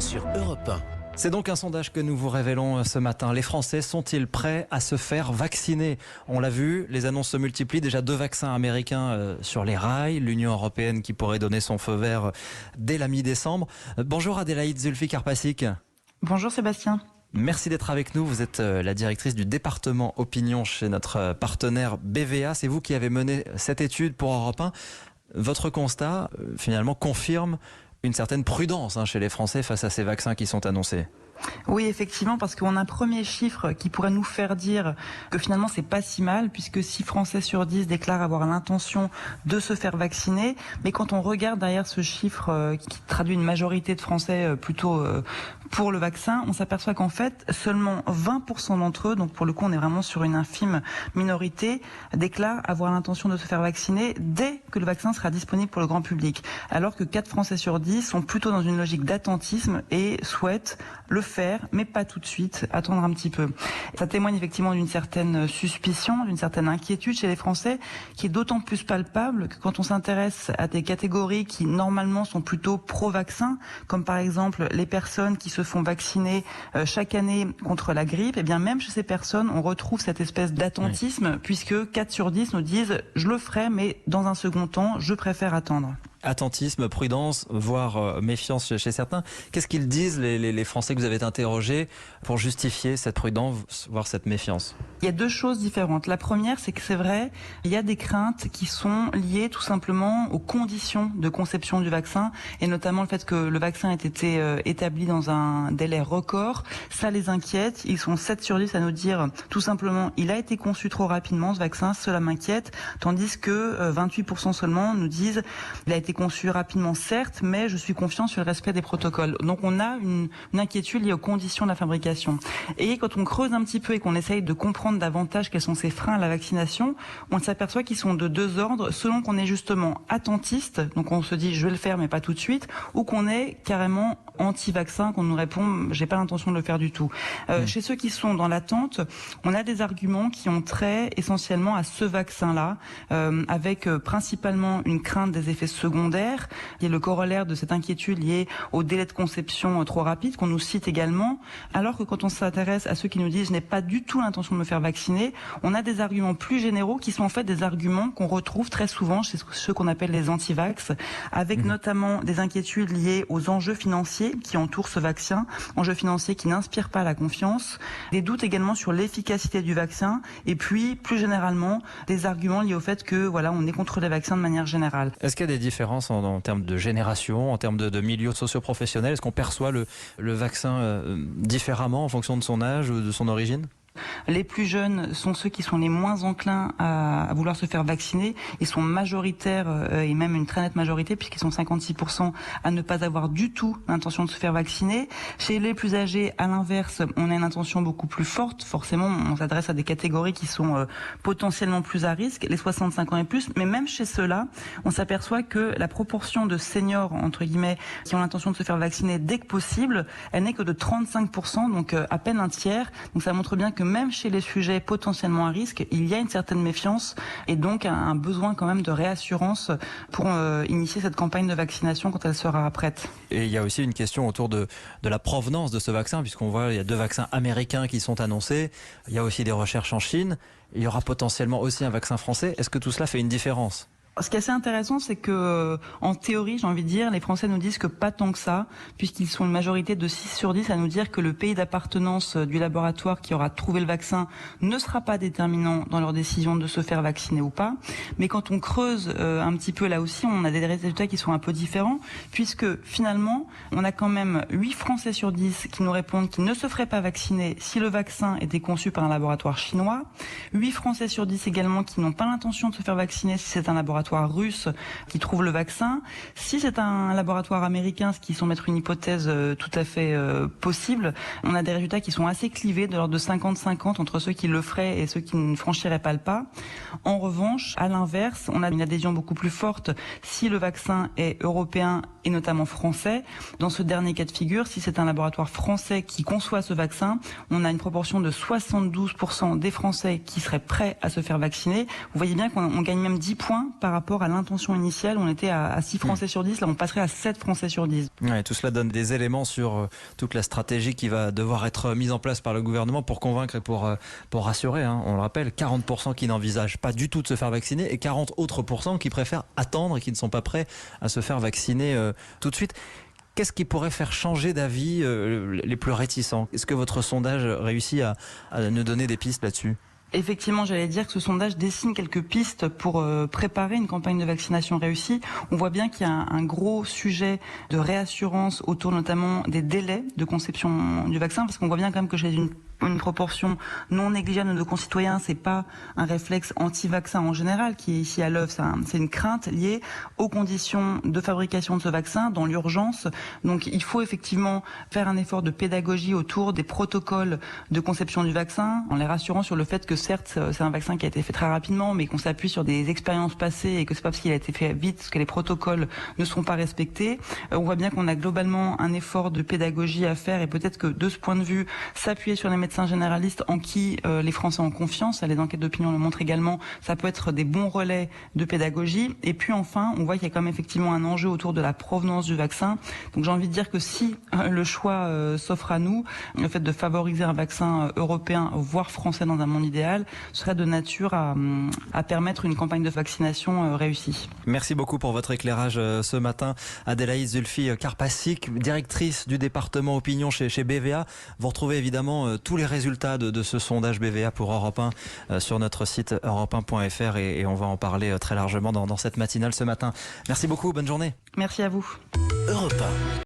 sur Europe 1. C'est donc un sondage que nous vous révélons ce matin. Les Français sont-ils prêts à se faire vacciner? On l'a vu, les annonces se multiplient. Déjà 2 vaccins américains sur les rails. L'Union européenne qui pourrait donner son feu vert dès la mi-décembre. Bonjour Adélaïde Zulfi-Karpacik. Bonjour Sébastien. Merci d'être avec nous. Vous êtes la directrice du département opinion chez notre partenaire BVA. C'est vous qui avez mené cette étude pour Europe 1. Votre constat, finalement, confirme une certaine prudence chez les Français face à ces vaccins qui sont annoncés. Oui, effectivement, parce qu'on a un premier chiffre qui pourrait nous faire dire que finalement c'est pas si mal, puisque 6 Français sur 10 déclarent avoir l'intention de se faire vacciner. Mais quand on regarde derrière ce chiffre qui traduit une majorité de Français plutôt pour le vaccin, on s'aperçoit qu'en fait seulement 20% d'entre eux, donc pour le coup on est vraiment sur une infime minorité, déclarent avoir l'intention de se faire vacciner dès que le vaccin sera disponible pour le grand public. Alors que 4 Français sur 10 sont plutôt dans une logique d'attentisme et souhaitent le faire, mais pas tout de suite, attendre un petit peu. Ça témoigne effectivement d'une certaine suspicion, d'une certaine inquiétude chez les Français, qui est d'autant plus palpable que quand on s'intéresse à des catégories qui normalement sont plutôt pro-vaccin, comme par exemple les personnes qui se font vacciner chaque année contre la grippe, et bien même chez ces personnes, on retrouve cette espèce d'attentisme, puisque 4 sur 10 nous disent « je le ferai, mais dans un second temps, je préfère attendre ». Attentisme, prudence, voire méfiance chez certains. Qu'est-ce qu'ils disent les Français que vous avez interrogés pour justifier cette prudence, voire cette méfiance? Il y a 2 choses différentes. La première, c'est que c'est vrai, il y a des craintes qui sont liées tout simplement aux conditions de conception du vaccin, et notamment le fait que le vaccin ait été établi dans un délai record. Ça les inquiète. Ils sont 7 sur 10 à nous dire tout simplement il a été conçu trop rapidement ce vaccin, cela m'inquiète, tandis que 28% seulement nous disent il a été conçu rapidement certes, mais je suis confiant sur le respect des protocoles. Donc on a une inquiétude liée aux conditions de la fabrication. Et quand on creuse un petit peu et qu'on essaye de comprendre davantage quels sont ces freins à la vaccination, on s'aperçoit qu'ils sont de 2 ordres, selon qu'on est justement attentiste, donc on se dit je vais le faire mais pas tout de suite, ou qu'on est carrément anti-vaccin, qu'on nous répond j'ai pas l'intention de le faire du tout. Chez ceux qui sont dans l'attente, on a des arguments qui ont trait essentiellement à ce vaccin-là, avec principalement une crainte des effets secondaires. Il y a le corollaire de cette inquiétude liée au délai de conception trop rapide qu'on nous cite également, alors que quand on s'intéresse à ceux qui nous disent je n'ai pas du tout l'intention de me faire vacciner, on a des arguments plus généraux qui sont en fait des arguments qu'on retrouve très souvent chez ceux qu'on appelle les anti-vax, avec notamment des inquiétudes liées aux enjeux financiers qui entourent ce vaccin, enjeux financiers qui n'inspirent pas la confiance, des doutes également sur l'efficacité du vaccin, et puis plus généralement des arguments liés au fait que voilà, on est contre les vaccins de manière générale. Est-ce qu'il y a des différences en termes de génération, en termes de milieux socio-professionnels? Est-ce qu'on perçoit le vaccin différemment en fonction de son âge ou de son origine? Les plus jeunes sont ceux qui sont les moins enclins à vouloir se faire vacciner. Ils sont majoritaires, et même une très nette majorité, puisqu'ils sont 56% à ne pas avoir du tout l'intention de se faire vacciner. Chez les plus âgés, à l'inverse, on a une intention beaucoup plus forte. Forcément, on s'adresse à des catégories qui sont potentiellement plus à risque, les 65 ans et plus. Mais même chez ceux-là, on s'aperçoit que la proportion de seniors, entre guillemets, qui ont l'intention de se faire vacciner dès que possible, elle n'est que de 35%, donc à peine un tiers. Donc ça montre bien que même chez les sujets potentiellement à risque, il y a une certaine méfiance et donc un besoin quand même de réassurance pour initier cette campagne de vaccination quand elle sera prête. Et il y a aussi une question autour de la provenance de ce vaccin, puisqu'on voit il y a 2 vaccins américains qui sont annoncés, il y a aussi des recherches en Chine, il y aura potentiellement aussi un vaccin français. Est-ce que tout cela fait une différence ? Ce qui est assez intéressant, c'est que, en théorie, j'ai envie de dire, les Français nous disent que pas tant que ça, puisqu'ils sont une majorité de 6 sur 10 à nous dire que le pays d'appartenance du laboratoire qui aura trouvé le vaccin ne sera pas déterminant dans leur décision de se faire vacciner ou pas. Mais quand on creuse un petit peu là aussi, on a des résultats qui sont un peu différents, puisque finalement, on a quand même 8 Français sur 10 qui nous répondent qu'ils ne se feraient pas vacciner si le vaccin était conçu par un laboratoire chinois. 8 Français sur 10 également qui n'ont pas l'intention de se faire vacciner si c'est un laboratoire russe qui trouve le vaccin. Si c'est un laboratoire américain, ce qui semble être une hypothèse tout à fait possible, on a des résultats qui sont assez clivés, de l'ordre de 50-50 entre ceux qui le feraient et ceux qui ne franchiraient pas le pas. En revanche, à l'inverse, on a une adhésion beaucoup plus forte si le vaccin est européen et notamment français. Dans ce dernier cas de figure, si c'est un laboratoire français qui conçoit ce vaccin, on a une proportion de 72% des Français qui seraient prêts à se faire vacciner. Vous voyez bien qu'on gagne même 10 points par par rapport à l'intention initiale. On était à 6 Français sur 10, là on passerait à 7 Français sur 10. Ouais, tout cela donne des éléments sur toute la stratégie qui va devoir être mise en place par le gouvernement pour convaincre et pour rassurer. On le rappelle, 40% qui n'envisagent pas du tout de se faire vacciner et 40 autres % qui préfèrent attendre et qui ne sont pas prêts à se faire vacciner tout de suite. Qu'est-ce qui pourrait faire changer d'avis les plus réticents? Est-ce que votre sondage réussit à nous donner des pistes là-dessus? Effectivement, j'allais dire que ce sondage dessine quelques pistes pour préparer une campagne de vaccination réussie. On voit bien qu'il y a un gros sujet de réassurance autour notamment des délais de conception du vaccin, parce qu'on voit bien quand même que chez une proportion non négligeable de nos concitoyens, c'est pas un réflexe anti-vaccin en général qui est ici à l'œuvre, c'est une crainte liée aux conditions de fabrication de ce vaccin dans l'urgence. Donc il faut effectivement faire un effort de pédagogie autour des protocoles de conception du vaccin, en les rassurant sur le fait que certes c'est un vaccin qui a été fait très rapidement, mais qu'on s'appuie sur des expériences passées et que c'est pas parce qu'il a été fait vite que les protocoles ne sont pas respectés. On voit bien qu'on a globalement un effort de pédagogie à faire et peut-être que de ce point de vue, s'appuyer sur les médecins généralistes en qui les Français ont confiance, les enquêtes d'opinion le montrent également, ça peut être des bons relais de pédagogie. Et puis enfin, on voit qu'il y a quand même effectivement un enjeu autour de la provenance du vaccin. Donc j'ai envie de dire que si le choix s'offre à nous, le fait de favoriser un vaccin européen, voire français dans un monde idéal, serait de nature à permettre une campagne de vaccination réussie. Merci beaucoup pour votre éclairage ce matin. Adélaïde Zulfi Karpacik, directrice du département opinion chez BVA. Vous retrouvez évidemment tous les résultats de ce sondage BVA pour Europe 1 sur notre site europe1.fr et on va en parler très largement dans cette matinale ce matin. Merci beaucoup, bonne journée. Merci à vous. Europe 1.